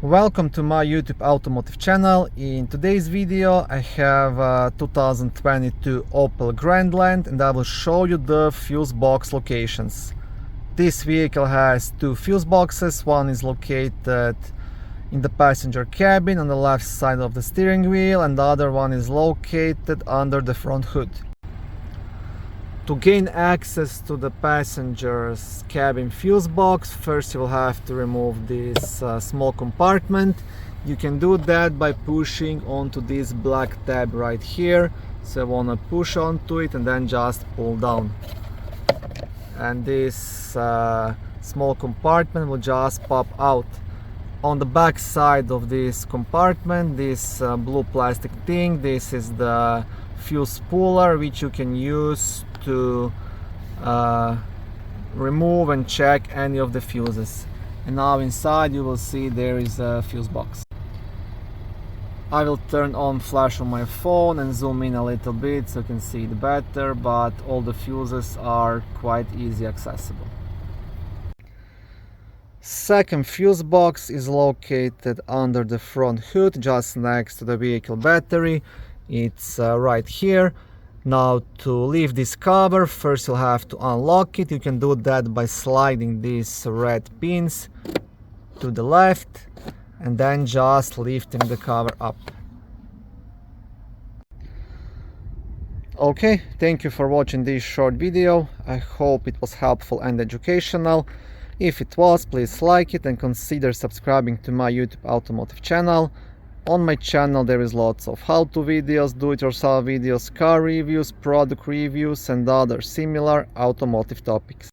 Welcome to my YouTube automotive channel. In today's video I have a 2022 Opel Grandland and I will show you the fuse box locations. This vehicle has two fuse boxes. One is located in the passenger cabin on the left side of the steering wheel and the other one is located under the front hood. To gain access to the passenger's cabin fuse box, first you will have to remove this small compartment. You can do that by pushing onto this black tab right here. So I want to push onto it and then just pull down. And this small compartment will just pop out. On the back side of this compartment, this blue plastic thing, this is the fuse puller which you can use to remove and check any of the fuses. And now inside you will see there is a fuse box. I will turn on flash on my phone and zoom in a little bit so you can see it better, but all the fuses are quite easy accessible. Second fuse box is located under the front hood, just next to the vehicle battery. It's right here. Now to leave this cover, first you'll have to unlock it. You can do that by sliding these red pins to the left and then just lifting the cover up. Okay, thank you for watching this short video. I hope it was helpful and educational. If it was, please like it and consider subscribing to my YouTube automotive channel. On my channel there is lots of how-to videos, do-it-yourself videos, car reviews, product reviews and other similar automotive topics.